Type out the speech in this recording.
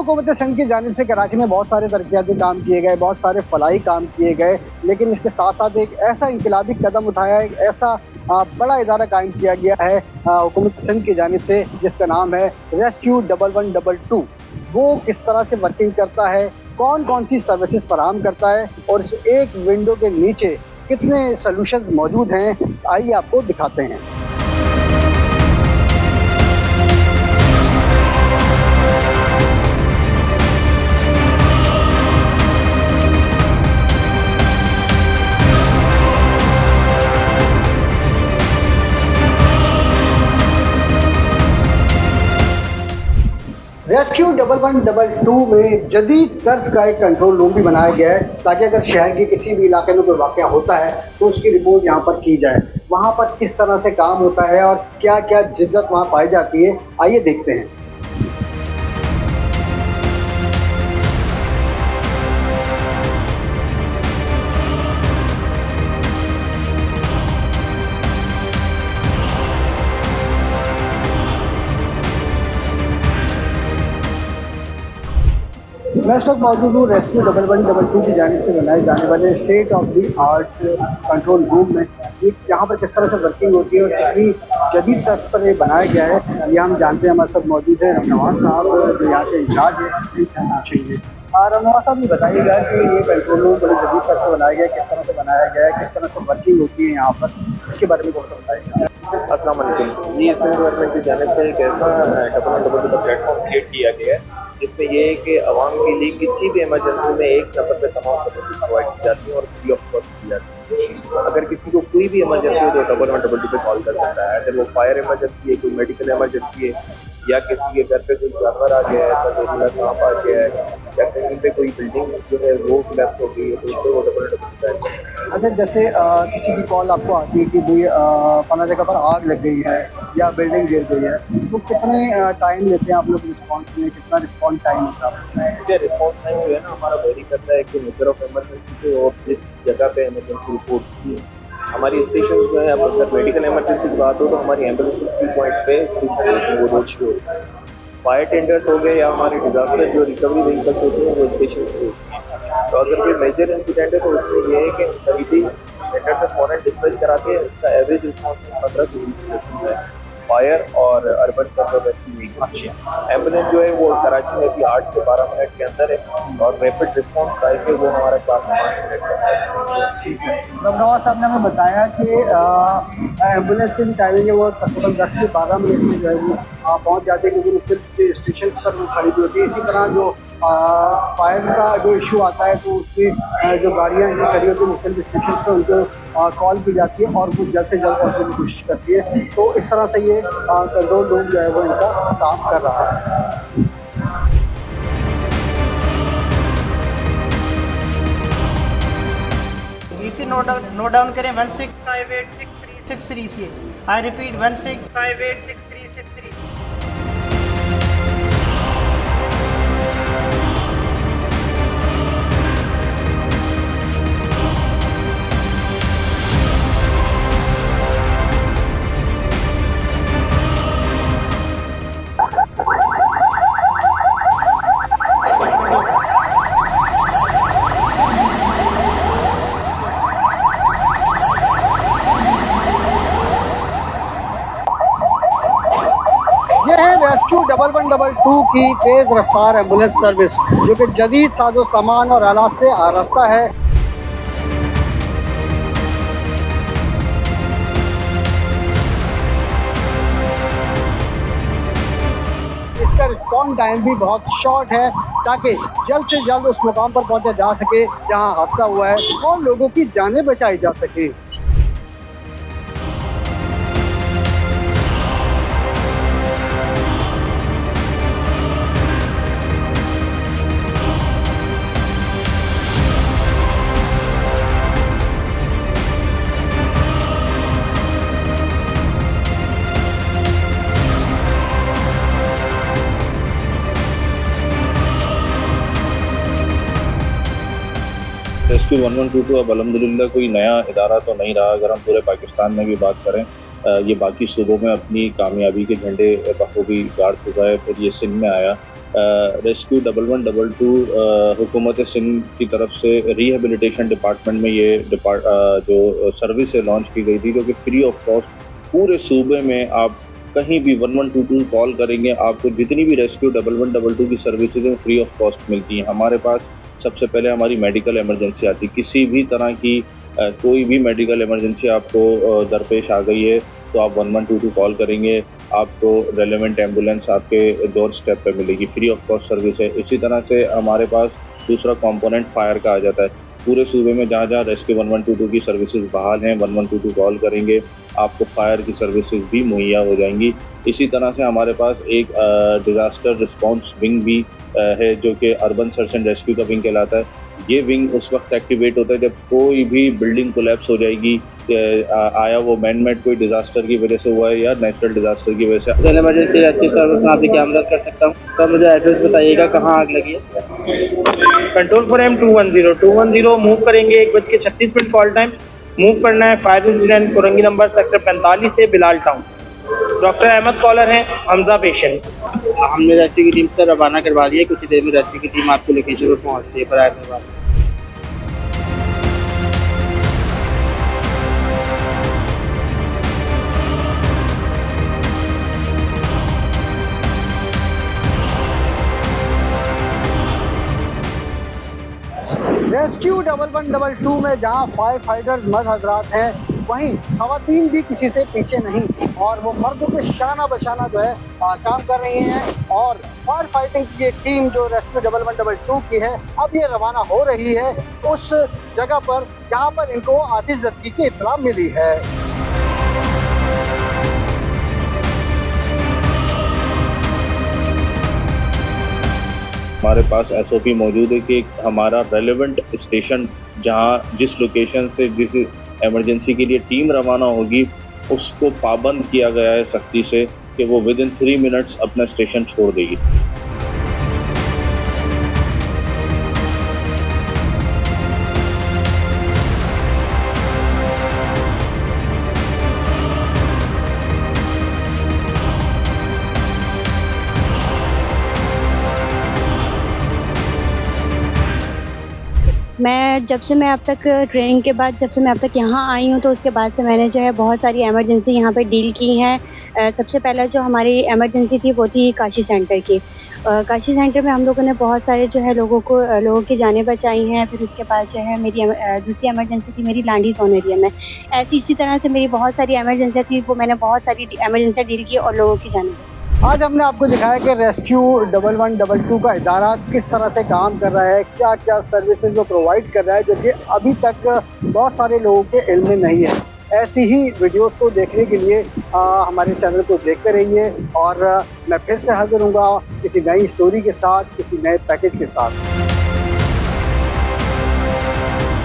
हुकूमत सिंध की जानिब से कराची में बहुत सारे तरक्याती काम किए गए, बहुत सारे फलाही काम किए गए, लेकिन इसके साथ साथ एक ऐसा इंकलाबी कदम उठाया, एक ऐसा बड़ा इदारा कायम किया गया है हुकूमत सिंध की जानिब से, जिसका नाम है रेस्क्यू 1112। वो किस तरह से वर्किंग करता है, कौन कौन सी सर्विसेज फराहम करता है और इस एक विंडो के नीचे कितने सॉल्यूशंस मौजूद हैं, आइए आपको दिखाते हैं। रेस्क्यू 1112 में जदीद तर्ज का एक कंट्रोल रूम भी बनाया गया है, ताकि अगर शहर के किसी भी इलाके में कोई वाक़या होता है तो उसकी रिपोर्ट यहाँ पर की जाए। वहाँ पर किस तरह से काम होता है और क्या क्या जिद्दत वहाँ पाई जाती है, आइए देखते हैं। मैं इस वक्त मौजूद हूँ रेस्क्यू 1112 की जानिब से बनाए जाने वाले state of the art control room में। यहाँ पर किस तरह से वर्किंग होती है और कितनी जदीद तर्ज पर ये बनाया गया है, ये हम जानते हैं। हमारे साथ मौजूद है रमनवाज साहब, जो यहाँ के इंचार्ज है। रमनवाज साहब, ये बताइएगा कि ये कंट्रोल रूम बड़ी जदीद तर्ज पर बनाया गया है, किस तरह से बनाया गया है, किस तरह से वर्किंग होती है यहाँ पर, इसके बारे में थोड़ा सा बताइएगा। अस्सलाम वालेकुम। ये सिंध गवर्नमेंट की जानिब से एक ऐसा 1112 का प्लेटफॉर्म क्रिएट किया गया है, जिसमें ये है कि आवाम के लिए किसी भी इमरजेंसी में एक नंबर पे तमाम सर्विसेज प्रोवाइड की जाती है और फ्री ऑफ कॉस्ट की जाती है। अगर किसी को कोई भी इमरजेंसी हो तो 1112 पे कॉल कर सकता है। अगर वो फायर इमरजेंसी है, कोई मेडिकल इमरजेंसी है, या किसी के घर पे कोई जानवर आ गया है, ऐसा कोई सांप आ गया है, या कहीं पे कोई बिल्डिंग जो है वो कोलैप्स हो गई है, तो उसको वो 1112 पे। अच्छा, जैसे किसी की कॉल आपको आती है कि भाई फलां जगह पर आग लग गई है या बिल्डिंग गिर गई है, तो कितने टाइम लेते हैं आप लोग रिस्पॉन्स में, कितना रिस्पॉन्स टाइम होता है? रिस्पॉन्स टाइम जो है ना हमारा वेरी करता है कि नेचर ऑफ इमरजेंसी पे और जिस जगह पे इमरजेंसी रिपोर्ट की है। हमारी स्टेशन जो है, अब अगर मेडिकल इमरजेंसी की बात हो तो हमारी एम्बुलेंस की पॉइंट्स पे स्टेशन वो रोज शो होता है। फायर टेंडर्स हो गए या हमारे डिजास्टर जो रिकवरी व्हीकल्स होते हैं वो स्टेशन पे होती है। तो अगर कोई मेजर इंसिडेंट है तो उसमें ये है कि करीबी सेंटर से फॉरन डिस्पैच करा के उसका एवरेज रिस्पॉन्स 15 से 20 मिनट है। फायर और अर्बन कंजर्वेशन व्हीकल एम्बुलेंस जो है वो कराची में भी 8 से 12 मिनट के अंदर है, और रैपिड रिस्पॉन्स राइफल वो हमारा 4 से 5 मिनट का है। रमनवाज साहब ने हमें बताया कि एम्बुलेंस की टाइमिंग है वो तकरीबन 10 से 12 मिनट में जो है वो पहुँच जाते हैं, क्योंकि मुख्तलिफ स्टेशन पर वो खड़ी होती है। इसी तरह जो फायर का जो इशू आता है तो उसमें जो गाड़ियाँ जो खड़ी होती है मुख्तलिफ स्टेशन पर, उनको कॉल की जाती है और वो जल्द से जल्द पहुँचने की कोशिश करती है। तो इस तरह से ये कंट्रोल रूम जो है वो इनका काम कर रहा है। इसी नोट डाउन करें 16586363 से। I repeat 16586363। रेस्क्यू 1112 की तेज रफ्तार एम्बुलेंस सर्विस, जो कि जदीद साजो सामान और आलात से आरास्ता है। इसका रिस्पॉन्स टाइम भी बहुत शॉर्ट है, ताकि जल्द से जल्द उस मुकाम पर पहुंचा जा सके जहां हादसा हुआ है और लोगों की जानें बचाई जा सके। रेस्क्यू 1122 अब अलहमदिल्ला कोई नया इदारा तो नहीं रहा। अगर हम पूरे पाकिस्तान में भी बात करें, ये बाकी सूबों में अपनी कामयाबी के झंडे बखूबी गाड़ चुका है। फिर ये सिंध में आया रेस्क्यू 1112 हुकूमत सिंध की तरफ से रिहेबिलिटेशन डिपार्टमेंट में ये जो सर्विस है लॉन्च की गई थी, जो कि फ्री ऑफ कॉस्ट पूरे सूबे में आप कहीं भी 1122 कॉल करेंगे, आपको जितनी भी रेस्क्यू 1122 की सर्विसेज हैं फ्री ऑफ कॉस्ट मिलती हैं। हमारे पास सबसे पहले हमारी मेडिकल इमरजेंसी आती है। किसी भी तरह की कोई भी मेडिकल इमरजेंसी आपको दरपेश आ गई है तो आप 1122 कॉल करेंगे, आपको रेलेवेंट एम्बुलेंस आपके डोर स्टेप पे मिलेगी, फ्री ऑफ कॉस्ट सर्विस है। इसी तरह से हमारे पास दूसरा कंपोनेंट फायर का आ जाता है। पूरे सूबे में जहाँ जहाँ रेस्क्यू 1122 की सर्विसेज बहाल हैं, 1122 कॉल करेंगे, आपको फायर की सर्विसेज भी मुहैया हो जाएंगी। इसी तरह से हमारे पास एक डिज़ास्टर रिस्पॉन्स विंग भी है, जो कि अर्बन सर्च एंड रेस्क्यू का विंग कहलाता है। ये विंग उस वक्त एक्टिवेट होता है जब कोई भी बिल्डिंग कोलैप्स हो जाएगी, आया वो मैन मेड कोई डिजास्टर की वजह से हुआ है या नेचुरल डिजास्टर की वजह से। सर इमरजेंसी रेस्क्यू सर्विस में आपकी क्या मदद कर सकता हूँ? सर मुझे एड्रेस बताइएगा कहाँ आग लगी है। कंट्रोल फॉर M210 मूव करेंगे, 1:36 कॉल टाइम। मूव करना है fire incident Korangi number sector 45 से Bilal town. Doctor Ahmed caller हैं, हमजा पेशेंट। हमने रेस्क्यू की टीम से रवाना करवा दिया, कुछ देर में रेस्क्यू की टीम आपको लोकेशन पर पहुँचती है। पर रेस्क्यू 1122 में जहां फायर फाइटर्स मर्द हजरात हैं, वहीं खवातीन भी किसी से पीछे नहीं और वो मर्दों के शाना बशाना जो है काम कर रही हैं। और फायर फाइटिंग की एक टीम जो रेस्क्यू 1122 की है, अब ये रवाना हो रही है उस जगह पर जहां पर इनको आतिशज़दगी की इत्तला मिली है। हमारे पास SOP मौजूद है कि हमारा रेलेवेंट स्टेशन जहां जिस लोकेशन से जिस इमरजेंसी के लिए टीम रवाना होगी उसको पाबंद किया गया है सख्ती से कि वो विदिन 3 मिनट्स अपना स्टेशन छोड़ देगी। जब से मैं अब तक ट्रेनिंग के बाद जब से मैं अब तक यहाँ आई हूँ तो उसके बाद से मैंने जो है बहुत सारी एमरजेंसी यहाँ पे डील की हैं। सबसे पहला जो हमारी एमरजेंसी थी वो थी काशी सेंटर की। काशी सेंटर में हम लोगों ने बहुत सारे जो है लोगों की जानें बचाई हैं। फिर उसके बाद जो है मेरी दूसरी एमरजेंसी थी मेरी लांडी जोन एरिया में। इसी तरह से मेरी बहुत सारी एमरजेंसी थी, वो मैंने बहुत सारी एमरजेंसी डील की और लोगों की जानें। आज हमने आपको दिखाया कि रेस्क्यू 1122 का इदारा किस तरह से काम कर रहा है, क्या क्या सर्विसेज वो प्रोवाइड कर रहा है, जो कि अभी तक बहुत सारे लोगों के इल्म में नहीं है। ऐसी ही वीडियोस को देखने के लिए हमारे चैनल को देखते रहिए और मैं फिर से हाजिर हूँगा किसी नई स्टोरी के साथ, किसी नए पैकेज के साथ।